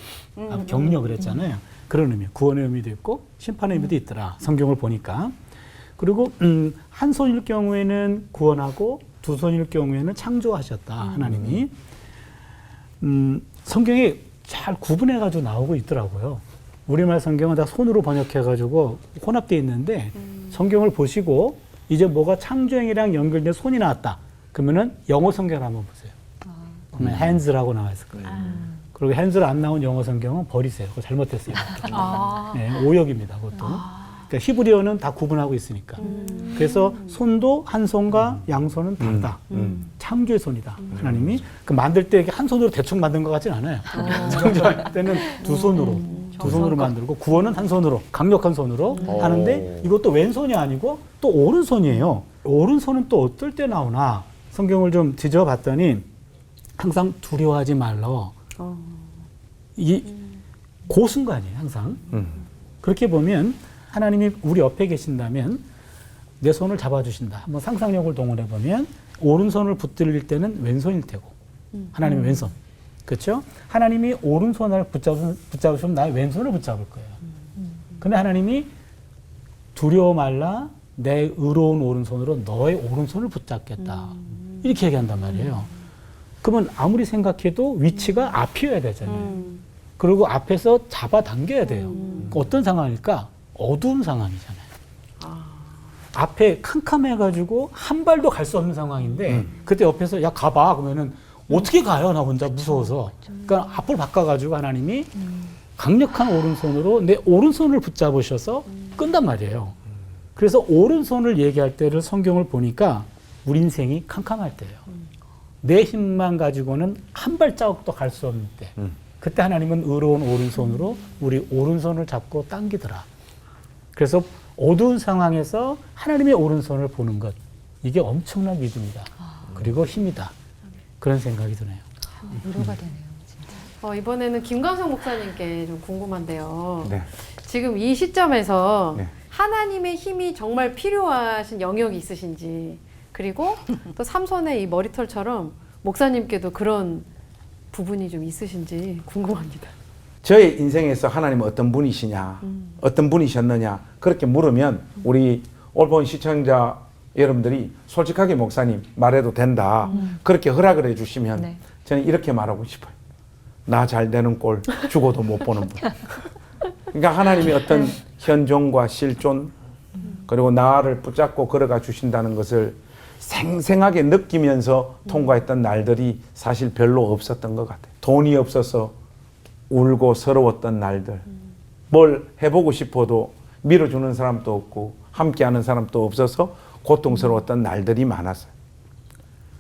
S7: 격려 그랬잖아요. 그런 의미, 구원의 의미도 있고 심판의 의미도 있더라. 성경을 보니까. 그리고 한 손일 경우에는 구원하고 두 손일 경우에는 창조하셨다. 하나님이. 성경에 잘 구분해가지고 나오고 있더라고요. 우리말 성경은 다 손으로 번역해가지고 혼합되어 있는데 성경을 보시고 이제 뭐가 창조행이랑 연결된 손이 나왔다. 그러면은 영어 성경을 한번 보세요. 그러면 hands라고 나와 있을 거예요. 그리고 hands로 안 나온 영어 성경은 버리세요. 그거 잘못됐어요. 네, 오역입니다. 그것도. 그러니까 히브리어는 다 구분하고 있으니까. 그래서 손도 한 손과 양손은 다르다. 창조의 손이다. 하나님이 그 만들 때 한 손으로 대충 만든 것 같진 않아요. 창조할 때는 두 손으로 만들고 구원은 한 손으로 강력한 손으로 하는데 이것도 왼손이 아니고 또 오른손이에요. 오른손은 또 어떨 때 나오나 성경을 좀 뒤져봤더니 항상 두려워하지 말라. 이 고순간이에요, 항상. 그렇게 보면 하나님이 우리 옆에 계신다면 내 손을 잡아주신다. 한번 상상력을 동원해 보면 오른손을 붙들릴 때는 왼손일 테고 하나님의 왼손. 그렇죠? 하나님이 오른손을 붙잡으시면 나의 왼손을 붙잡을 거예요. 근데 하나님이 두려워 말라 내 의로운 오른손으로 너의 오른손을 붙잡겠다. 이렇게 얘기한단 말이에요. 그러면 아무리 생각해도 위치가 앞이어야 되잖아요. 그리고 앞에서 잡아당겨야 돼요. 어떤 상황일까? 어두운 상황이잖아요. 앞에 캄캄해가지고 한 발도 갈 수 없는 상황인데 그때 옆에서 야 가봐 그러면은 어떻게 가요? 나 혼자 무서워서. 그러니까 앞을 바꿔가지고 하나님이 강력한 오른손으로 내 오른손을 붙잡으셔서 끈단 말이에요. 그래서 오른손을 얘기할 때를 성경을 보니까 우리 인생이 캄캄할 때예요. 내 힘만 가지고는 한 발자국도 갈 수 없는 때. 그때 하나님은 의로운 오른손으로 우리 오른손을 잡고 당기더라. 그래서 어두운 상황에서 하나님의 오른손을 보는 것. 이게 엄청난 믿음이다. 그리고 힘이다. 그런 생각이 드네요.
S3: 위로가 되네요, 진짜.
S5: 이번에는 김광석 목사님께 좀 궁금한데요.
S6: 네.
S5: 지금 이 시점에서
S6: 네.
S5: 하나님의 힘이 정말 필요하신 영역이 있으신지, 그리고 또 삼손의 이 머리털처럼 목사님께도 그런 부분이 좀 있으신지 궁금합니다.
S6: 저의 인생에서 하나님은 어떤 분이시냐, 어떤 분이셨느냐 그렇게 물으면 우리 올본 시청자 여러분들이 솔직하게 목사님 말해도 된다. 그렇게 허락을 해주시면
S3: 네.
S6: 저는 이렇게 말하고 싶어요. 나 잘 되는 꼴 죽어도 못 보는 분. 그러니까 하나님이 어떤 현존과 실존 그리고 나를 붙잡고 걸어가 주신다는 것을 생생하게 느끼면서 통과했던 날들이 사실 별로 없었던 것 같아요. 돈이 없어서 울고 서러웠던 날들. 뭘 해보고 싶어도 밀어주는 사람도 없고 함께하는 사람도 없어서 고통스러웠던 날들이 많았어요.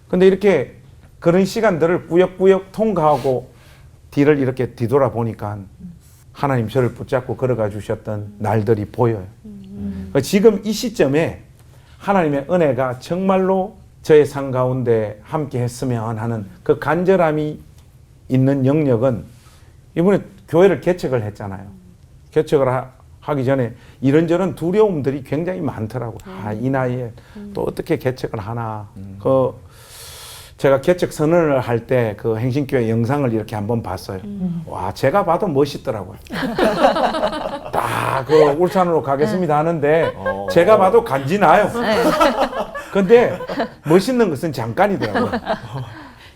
S6: 근데 이렇게 그런 시간들을 꾸역꾸역 통과하고 뒤를 이렇게 뒤돌아보니까 하나님 저를 붙잡고 걸어가 주셨던 날들이 보여요. 지금 이 시점에 하나님의 은혜가 정말로 저의 삶 가운데 함께 했으면 하는 그 간절함이 있는 영역은 이번에 교회를 개척을 했잖아요. 개척을 하기 전에 이런저런 두려움들이 굉장히 많더라고요. 이 나이에 또 어떻게 개척을 하나. 제가 개척 선언을 할 때 그 행신교회 영상을 이렇게 한번 봤어요. 와, 제가 봐도 멋있더라고요. 딱 그 울산으로 가겠습니다 하는데 제가 봐도 간지나요. 근데 멋있는 것은 잠깐이더라고요.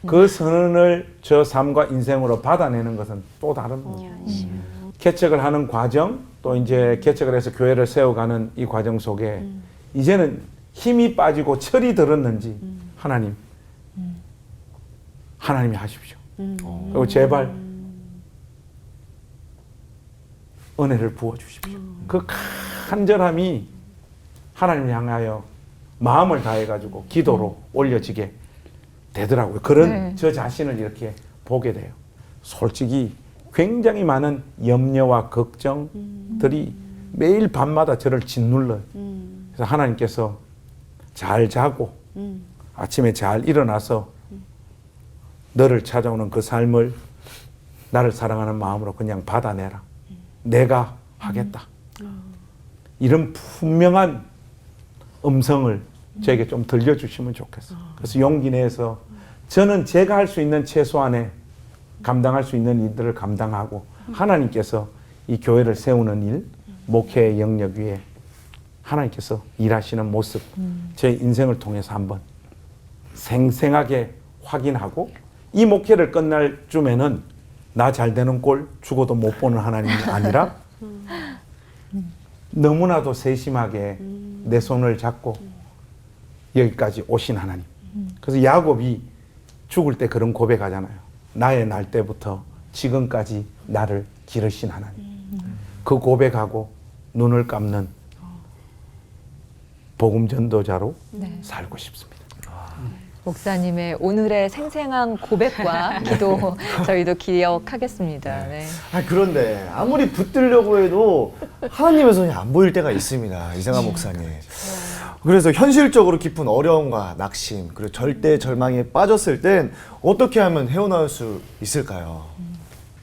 S6: 그 선언을 저 삶과 인생으로 받아내는 것은 또 다른 거죠. 개척을 하는 과정, 또 이제 개척을 해서 교회를 세워가는 이 과정 속에 이제는 힘이 빠지고 철이 들었는지 하나님이 하십시오. 그리고 제발 은혜를 부어주십시오. 그 간절함이 하나님을 향하여 마음을 다해가지고 기도로 올려지게 되더라고요. 그런 저 자신을 이렇게 보게 돼요. 솔직히 굉장히 많은 염려와 걱정들이 매일 밤마다 저를 짓눌러요. 그래서 하나님께서 잘 자고 아침에 잘 일어나서 너를 찾아오는 그 삶을 나를 사랑하는 마음으로 그냥 받아내라. 내가 하겠다. 이런 분명한 음성을 저에게 좀 들려주시면 좋겠어요. 그래서 용기 내서 저는 제가 할 수 있는 최소한의 감당할 수 있는 일들을 감당하고 하나님께서 이 교회를 세우는 일, 목회의 영역 위에 하나님께서 일하시는 모습, 제 인생을 통해서 한번 생생하게 확인하고 이 목회를 끝날 쯤에는 나 잘 되는 꼴 죽어도 못 보는 하나님이 아니라 너무나도 세심하게 내 손을 잡고 여기까지 오신 하나님. 그래서 야곱이 죽을 때 그런 고백하잖아요. 나의 날 때부터 지금까지 나를 기르신 하나님. 그 고백하고 눈을 감는 복음 전도자로 살고 싶습니다.
S3: 목사님의 오늘의 생생한 고백과 기도 저희도 기억하겠습니다. 네.
S4: 그런데 아무리 붙들려고 해도 하나님의 손이 안 보일 때가 있습니다. 이상한 목사님. 그래서 현실적으로 깊은 어려움과 낙심, 그리고 절대 절망에 빠졌을 땐 어떻게 하면 헤어나올 수 있을까요?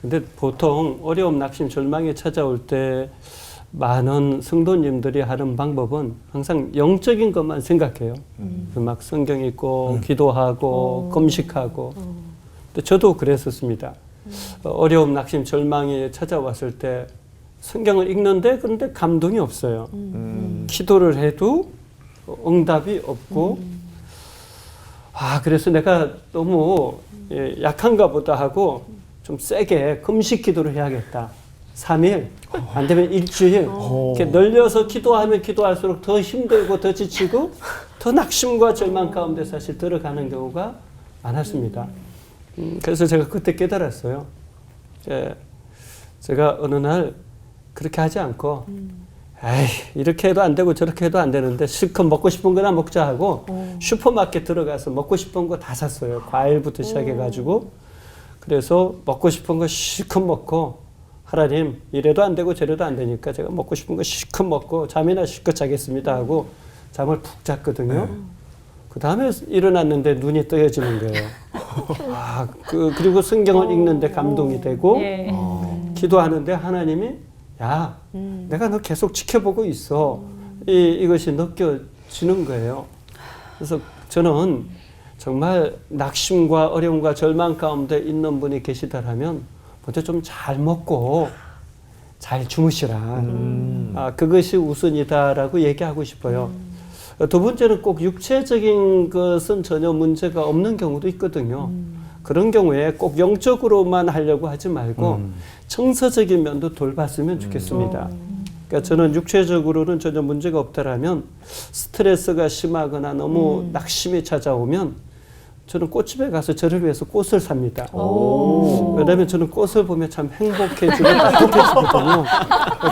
S4: 근데
S1: 보통 어려움, 낙심, 절망이 찾아올 때 많은 성도님들이 하는 방법은 항상 영적인 것만 생각해요. 막 성경 읽고 기도하고 금식하고. 근데 저도 그랬었습니다. 어려움, 낙심, 절망이 찾아왔을 때 성경을 읽는데 그런데 감동이 없어요. 기도를 해도 응답이 없고 그래서 내가 너무 약한가 보다 하고 좀 세게 금식 기도를 해야겠다. 3일, 안 되면 일주일 이렇게 늘려서 기도하면 기도할수록 더 힘들고 더 지치고 더 낙심과 절망 가운데 사실 들어가는 경우가 많았습니다. 그래서 제가 그때 깨달았어요. 제가 어느 날 그렇게 하지 않고 이렇게 해도 안 되고 저렇게 해도 안 되는데 실컷 먹고 싶은 거나 먹자 하고 슈퍼마켓 들어가서 먹고 싶은 거 다 샀어요. 과일부터 시작해가지고. 그래서 먹고 싶은 거 실컷 먹고 하나님 이래도 안 되고 저래도 안 되니까 제가 먹고 싶은 거 실컷 먹고 잠이나 실컷 자겠습니다 하고 잠을 푹 잤거든요. 그 다음에 일어났는데 눈이 떠여지는 거예요. 그리고 성경을 읽는데 감동이 되고 기도하는데 하나님이 내가 너 계속 지켜보고 있어. 이것이 느껴지는 거예요. 그래서 저는 정말 낙심과 어려움과 절망 가운데 있는 분이 계시다라면 먼저 좀 잘 먹고 잘 주무시라. 그것이 우선이다라고 얘기하고 싶어요. 두 번째는 꼭 육체적인 것은 전혀 문제가 없는 경우도 있거든요. 그런 경우에 꼭 영적으로만 하려고 하지 말고 정서적인 면도 돌봤으면 좋겠습니다. 그러니까 저는 육체적으로는 전혀 문제가 없다라면 스트레스가 심하거나 너무 낙심이 찾아오면 저는 꽃집에 가서 저를 위해서 꽃을 삽니다. 왜냐하면 저는 꽃을 보면 참 행복해지고 따뜻해지거든요.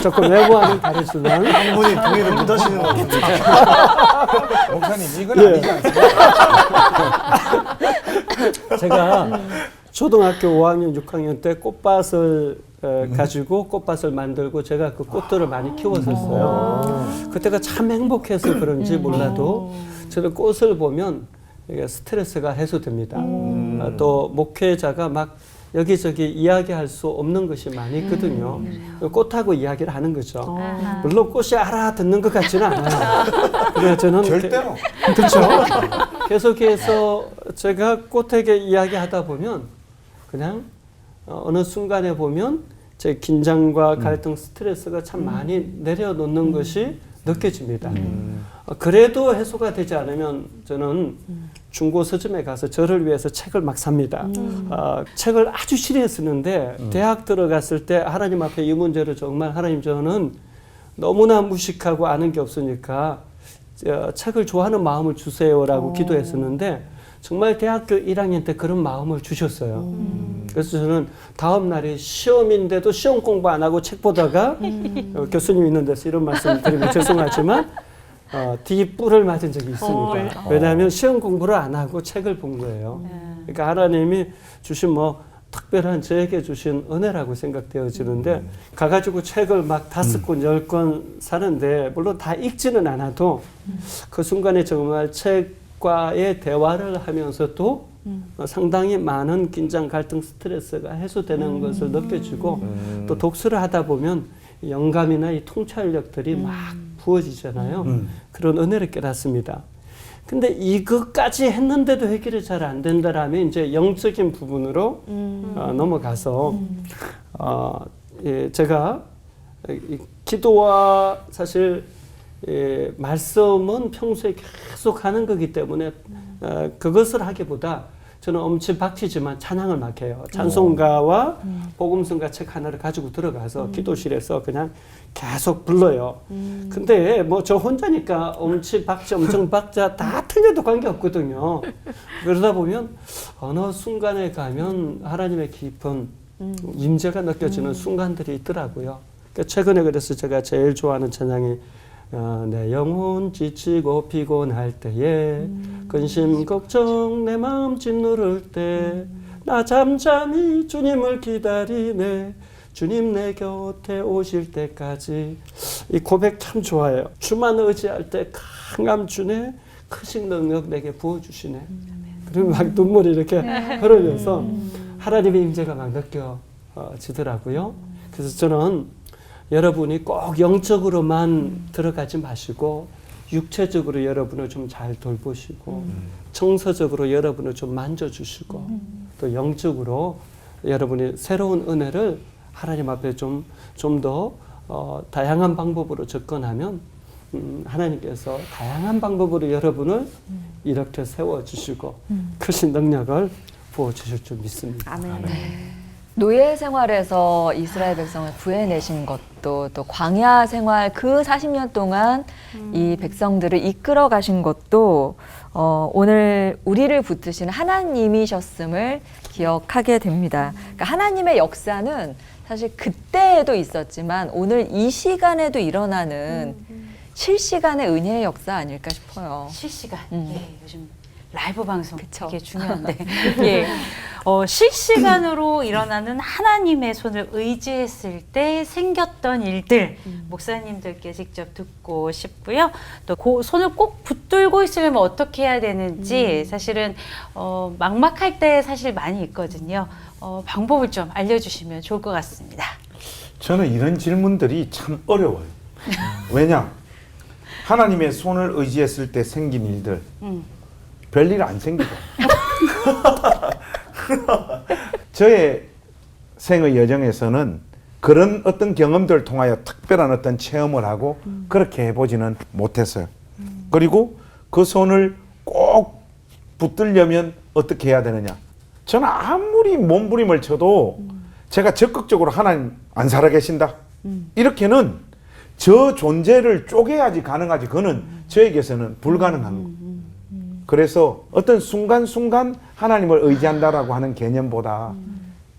S1: 조금 외모와는 다르지만
S4: 한 분이 동의를 못 하시는 것 같은데.
S6: 목사님 이건 아니지 않습니까?
S1: 제가 초등학교 5학년, 6학년 때 꽃밭을 가지고 꽃밭을 만들고 제가 그 꽃들을 많이 키웠었어요. 그때가 참 행복해서 그런지 몰라도 저는 꽃을 보면 이게 스트레스가 해소됩니다. 또 목회자가 막 여기저기 이야기할 수 없는 것이 많이 있거든요. 꽃하고 이야기를 하는 거죠. 물론 꽃이 알아듣는 것 같지는 않아요. 그래서 저는
S6: 절대로.
S1: 그렇죠. 계속해서 제가 꽃에게 이야기하다 보면 그냥 어느 순간에 보면 제 긴장과 갈등, 스트레스가 참 많이 내려놓는 것이 느껴집니다. 그래도 해소가 되지 않으면 저는 중고 서점에 가서 저를 위해서 책을 막 삽니다. 책을 아주 싫어했었는데 대학 들어갔을 때 하나님 앞에 이 문제를 정말 하나님 저는 너무나 무식하고 아는 게 없으니까 책을 좋아하는 마음을 주세요라고 기도했었는데 정말 대학교 1학년 때 그런 마음을 주셨어요. 그래서 저는 다음 날에 시험인데도 시험 공부 안 하고 책 보다가 교수님 있는 데서 이런 말씀 드리면 죄송하지만 뒷불을 맞은 적이 있습니다. 왜냐하면 시험 공부를 안 하고 책을 본 거예요. 그러니까 하나님이 주신 뭐 특별한 저에게 주신 은혜라고 생각되어지는데 가가지고 책을 막 5권, 10권 사는데 물론 다 읽지는 않아도 그 순간에 정말 책과의 대화를 하면서도 상당히 많은 긴장, 갈등, 스트레스가 해소되는 것을 느껴지고 또 독서를 하다 보면 영감이나 이 통찰력들이 막 부어지잖아요. 그런 은혜를 깨닫습니다. 근데 이것까지 했는데도 해결이 잘 안 된다라면 이제 영적인 부분으로 넘어가서 제가 기도와 사실 말씀은 평소에 계속 하는 거기 때문에 그것을 하기보다 저는 엄지박치지만 찬양을 막 해요. 찬송가와 복음성가 책 하나를 가지고 들어가서 기도실에서 그냥 계속 불러요. 근데 뭐 저 혼자니까 엄지박자, 엄청박자 다 틀려도 관계없거든요. 그러다 보면 어느 순간에 가면 하나님의 깊은 임재가 느껴지는 순간들이 있더라고요. 그러니까 최근에 그래서 제가 제일 좋아하는 찬양이 내 영혼 지치고 피곤할 때에 근심 걱정 내 마음 짓누를 때 나 잠잠히 주님을 기다리네 주님 내 곁에 오실 때까지. 이 고백 참 좋아요. 주만 의지할 때 강함 주네 크신 능력 내게 부어주시네. 그리고 막 눈물이 이렇게 흐르면서 하나님의 임재가 막 느껴지더라고요. 그래서 저는 여러분이 꼭 영적으로만 들어가지 마시고 육체적으로 여러분을 좀 잘 돌보시고 정서적으로 여러분을 좀 만져주시고 또 영적으로 여러분이 새로운 은혜를 하나님 앞에 좀 더 다양한 방법으로 접근하면 하나님께서 다양한 방법으로 여러분을 이렇게 세워주시고 크신 능력을 부어주실 줄 믿습니다.
S2: 아멘.
S3: 노예 생활에서 이스라엘 백성을 구해내신 것도 또 광야 생활 그 40년 동안 이 백성들을 이끌어 가신 것도 오늘 우리를 붙드시는 하나님이셨음을 기억하게 됩니다. 그러니까 하나님의 역사는 사실 그때에도 있었지만 오늘 이 시간에도 일어나는 실시간의 은혜의 역사 아닐까 싶어요.
S2: 실시간. 예, 요즘 라이브 방송
S3: 그쵸.
S2: 되게 중요한데. 예. 실시간으로 일어나는 하나님의 손을 의지했을 때 생겼던 일들 목사님들께 직접 듣고 싶고요. 또 손을 꼭 붙들고 있으려면 어떻게 해야 되는지 사실은 막막할 때 사실 많이 있거든요. 방법을 좀 알려주시면 좋을 것 같습니다.
S6: 저는 이런 질문들이 참 어려워요. 왜냐? 하나님의 손을 의지했을 때 생긴 일들 별일 안 생기고 저의 생의 여정에서는 그런 어떤 경험들을 통하여 특별한 어떤 체험을 하고 그렇게 해보지는 못했어요. 그리고 그 손을 꼭 붙들려면 어떻게 해야 되느냐? 저는 아무리 몸부림을 쳐도 제가 적극적으로 하나님 안 살아계신다 이렇게는 저 존재를 쪼개야지 가능하지 그거는 저에게서는 불가능한 거. 그래서 어떤 순간순간 하나님을 의지한다라고 하는 개념보다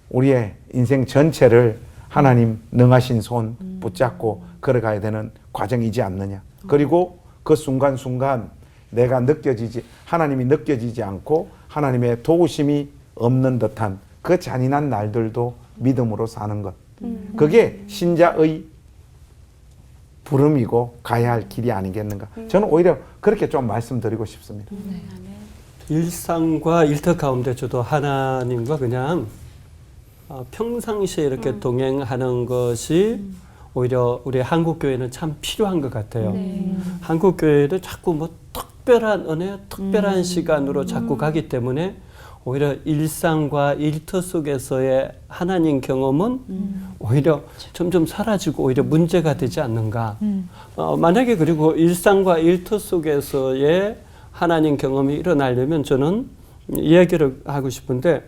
S6: 우리의 인생 전체를 하나님 능하신 손 붙잡고 걸어가야 되는 과정이지 않느냐. 그리고 그 순간순간 내가 하나님이 느껴지지 않고 하나님의 도우심이 없는 듯한 그 잔인한 날들도 믿음으로 사는 것. 그게 신자의 부름이고 가야 할 길이 아니겠는가. 저는 오히려 그렇게 좀 말씀드리고 싶습니다.
S1: 일상과 일터 가운데 저도 하나님과 그냥 평상시에 이렇게 동행하는 것이 오히려 우리 한국교회는 참 필요한 것 같아요. 한국교회는 자꾸 뭐 특별한 은혜, 특별한 시간으로 자꾸 가기 때문에 오히려 일상과 일터 속에서의 하나님 경험은 오히려 점점 사라지고 오히려 문제가 되지 않는가. 만약에 그리고 일상과 일터 속에서의 하나님 경험이 일어나려면 저는 이야기를 하고 싶은데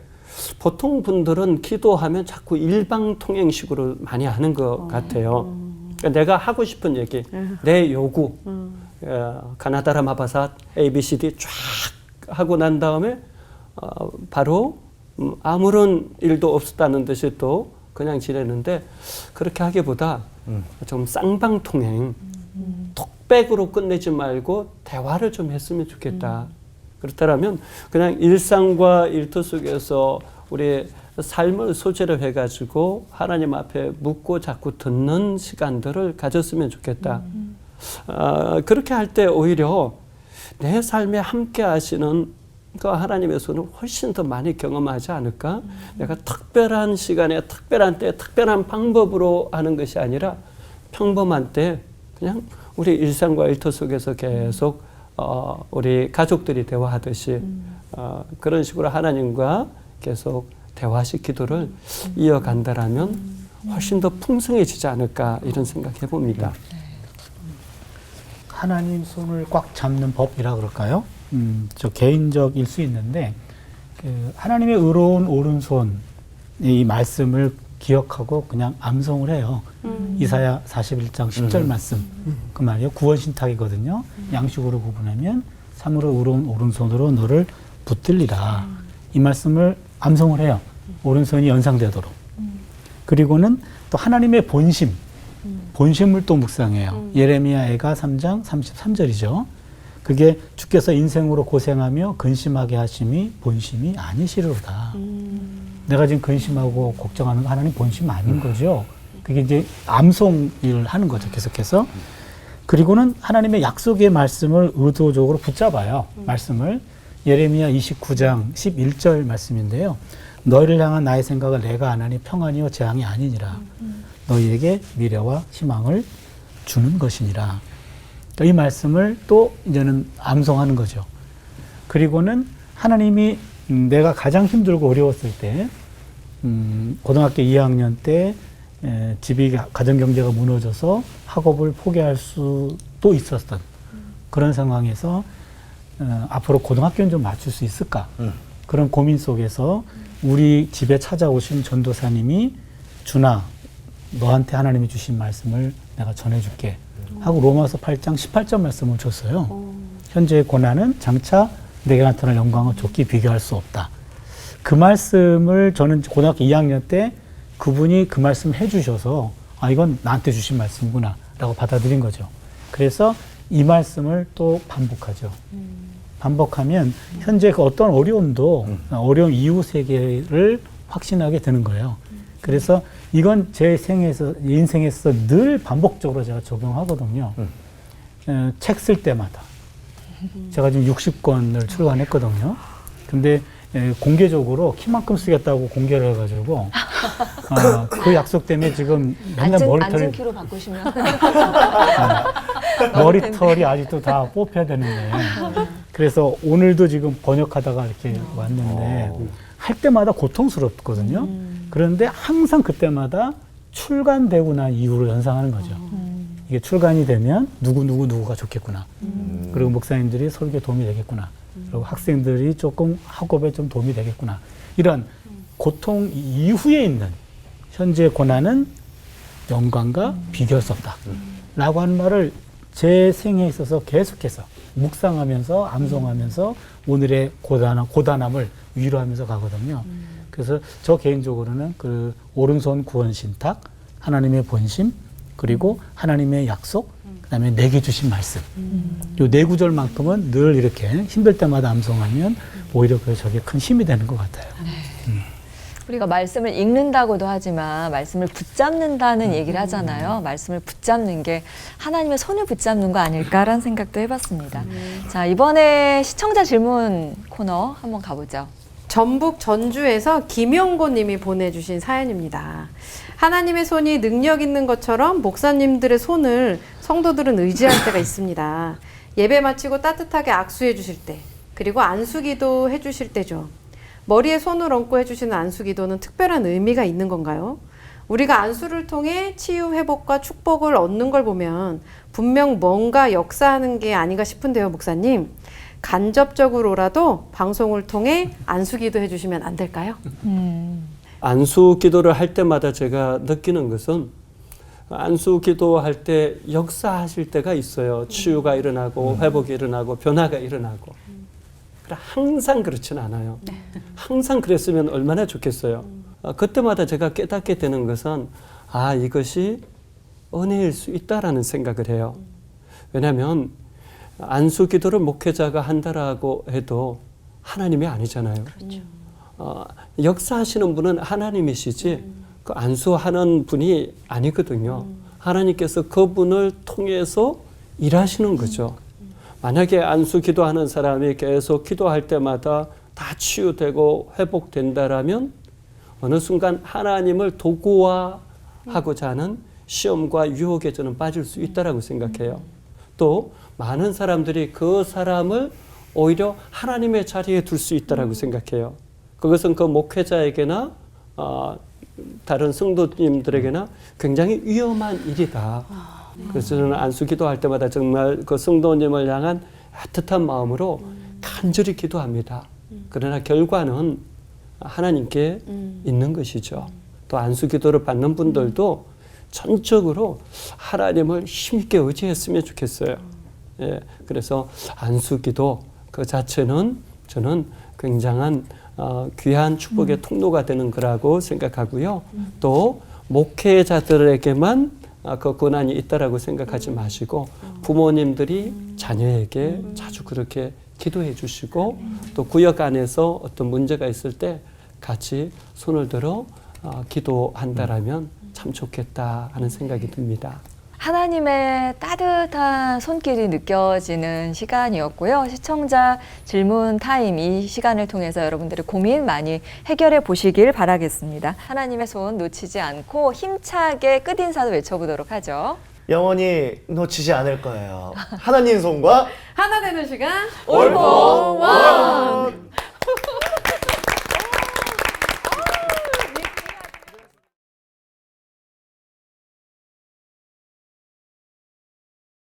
S1: 보통 분들은 기도하면 자꾸 일방통행식으로 많이 하는 것 같아요. 그러니까 내가 하고 싶은 얘기, 내 요구, 가나다라 마바삿 ABCD 쫙 하고 난 다음에 바로 아무런 일도 없었다는 듯이 또 그냥 지내는데 그렇게 하기보다 좀 쌍방통행, 톡백으로 끝내지 말고 대화를 좀 했으면 좋겠다. 그렇다면 그냥 일상과 일터 속에서 우리 삶을 소재로 해가지고 하나님 앞에 묻고 자꾸 듣는 시간들을 가졌으면 좋겠다. 그렇게 할 때 오히려 내 삶에 함께 하시는 그 하나님의 손을 훨씬 더 많이 경험하지 않을까? 내가 특별한 시간에 특별한 때 특별한 방법으로 하는 것이 아니라 평범한 때 그냥 우리 일상과 일터 속에서 계속 우리 가족들이 대화하듯이 그런 식으로 하나님과 계속 대화식 기도를 이어간다라면 훨씬 더 풍성해지지 않을까 이런 생각 해봅니다.
S7: 하나님 손을 꽉 잡는 법이라 그럴까요? 저 개인적일 수 있는데 그 하나님의 의로운 오른손 이 말씀을 기억하고 그냥 암송을 해요. 이사야 41장 10절 말씀 그 말이에요. 구원신탁이거든요. 양식으로 구분하면 참으로 의로운 오른손으로 너를 붙들리라. 이 말씀을 암송을 해요. 오른손이 연상되도록. 그리고는 또 하나님의 본심을 또 묵상해요. 예레미야 애가 3장 33절이죠. 그게 주께서 인생으로 고생하며 근심하게 하심이 본심이 아니시로다. 내가 지금 근심하고 걱정하는 거 하나님 본심 아닌 거죠. 그게 이제 암송을 하는 거죠. 계속해서. 그리고는 하나님의 약속의 말씀을 의도적으로 붙잡아요. 말씀을. 예레미야 29장 11절 말씀인데요. 너희를 향한 나의 생각을 내가 안 하니 평안이요 재앙이 아니니라. 너희에게 미래와 희망을 주는 것이니라. 이 말씀을 또 이제는 암송하는 거죠. 그리고는 하나님이 내가 가장 힘들고 어려웠을 때 고등학교 2학년 때 집이 가정경제가 무너져서 학업을 포기할 수도 있었던 그런 상황에서 앞으로 고등학교는 좀 맞출 수 있을까? 그런 고민 속에서 우리 집에 찾아오신 전도사님이 준아 너한테 하나님이 주신 말씀을 내가 전해줄게 하고 로마서 8장 18절 말씀을 줬어요. 현재의 고난은 장차 내게 나타날 영광을 좋게 비교할 수 없다. 그 말씀을 저는 고등학교 2학년 때 그분이 그 말씀 해주셔서 아 이건 나한테 주신 말씀이구나 라고 받아들인 거죠. 그래서 이 말씀을 또 반복하죠. 반복하면 현재 그 어떤 어려움도 어려운 이후 세계를 확신하게 되는 거예요. 그래서 이건 제 인생에서 늘 반복적으로 제가 적용하거든요. 책 쓸 때마다. 제가 지금 60권을 출간했거든요. 근데 공개적으로 키만큼 쓰겠다고 공개를 해가지고 그 약속 때문에 지금 맨날
S3: 앉은 키로 바꾸시면
S7: 머리털이 아직도 다 뽑혀야 되는데 그래서 오늘도 지금 번역하다가 이렇게 왔는데 할 때마다 고통스럽거든요. 그런데 항상 그때마다 출간되고 난 이후로 연상하는 거죠. 이게 출간이 되면 누구가 좋겠구나. 그리고 목사님들이 설교에 도움이 되겠구나. 그리고 학생들이 조금 학업에 좀 도움이 되겠구나. 이런 고통 이후에 있는 현재 고난은 영광과 비교할 수 없다. 라고 하는 말을 제 생에 있어서 계속해서 묵상하면서 암송하면서 오늘의 고단함을 위로하면서 가거든요. 그래서 저 개인적으로는 그 오른손 구원신탁, 하나님의 본심, 그리고 하나님의 약속, 그다음에 내게 주신 말씀. 요 네 구절만큼은 늘 이렇게 힘들 때마다 암송하면 오히려 저게 큰 힘이 되는 것 같아요.
S3: 우리가 말씀을 읽는다고도 하지만 말씀을 붙잡는다는 얘기를 하잖아요. 말씀을 붙잡는 게 하나님의 손을 붙잡는 거 아닐까라는 생각도 해봤습니다. 자, 이번에 시청자 질문 코너 한번 가보죠.
S5: 전북 전주에서 김용고 님이 보내주신 사연입니다. 하나님의 손이 능력 있는 것처럼 목사님들의 손을 성도들은 의지할 때가 있습니다. 예배 마치고 따뜻하게 악수해 주실 때, 그리고 안수기도 해 주실 때죠. 머리에 손을 얹고 해주시는 안수기도는 특별한 의미가 있는 건가요? 우리가 안수를 통해 치유, 회복과 축복을 얻는 걸 보면 분명 뭔가 역사하는 게 아닌가 싶은데요, 목사님. 간접적으로라도 방송을 통해 안수기도 해주시면 안 될까요?
S1: 안수 기도를 할 때마다 제가 느끼는 것은 안수 기도할 때 역사하실 때가 있어요. 치유가 일어나고 회복이 일어나고 변화가 일어나고. 항상 그렇지는 않아요. 항상 그랬으면 얼마나 좋겠어요. 그때마다 제가 깨닫게 되는 것은 이것이 은혜일 수 있다라는 생각을 해요. 왜냐하면 안수 기도를 목회자가 한다라고 해도 하나님이 아니잖아요. 역사하시는 분은 하나님이시지 그 안수하는 분이 아니거든요. 하나님께서 그분을 통해서 일하시는 거죠. 만약에 안수 기도하는 사람이 계속 기도할 때마다 다 치유되고 회복된다라면 어느 순간 하나님을 도구화하고자 하는 시험과 유혹에 저는 빠질 수 있다라고 생각해요. 또 많은 사람들이 그 사람을 오히려 하나님의 자리에 둘 수 있다라고 생각해요. 그것은 그 목회자에게나 다른 성도님들에게나 굉장히 위험한 일이다. 그래서 저는 안수 기도할 때마다 정말 그 성도님을 향한 애틋한 마음으로 간절히 기도합니다. 그러나 결과는 하나님께 있는 것이죠. 또 안수 기도를 받는 분들도 전적으로 하나님을 힘있게 의지했으면 좋겠어요. 예, 그래서 안수 기도 그 자체는 저는 굉장한 귀한 축복의 통로가 되는 거라고 생각하고요. 또 목회자들에게만 그 권한이 있다라고 생각하지 마시고 부모님들이 자녀에게 자주 그렇게 기도해 주시고 또 구역 안에서 어떤 문제가 있을 때 같이 손을 들어 기도한다라면 참 좋겠다 하는 생각이 듭니다.
S3: 하나님의 따뜻한 손길이 느껴지는 시간이었고요. 시청자 질문 타임 이 시간을 통해서 여러분들의 고민 많이 해결해 보시길 바라겠습니다. 하나님의 손 놓치지 않고 힘차게 끝인사도 외쳐보도록 하죠.
S4: 영원히 놓치지 않을 거예요. 하나님 손과
S5: 하나 되는 시간
S4: 올포원!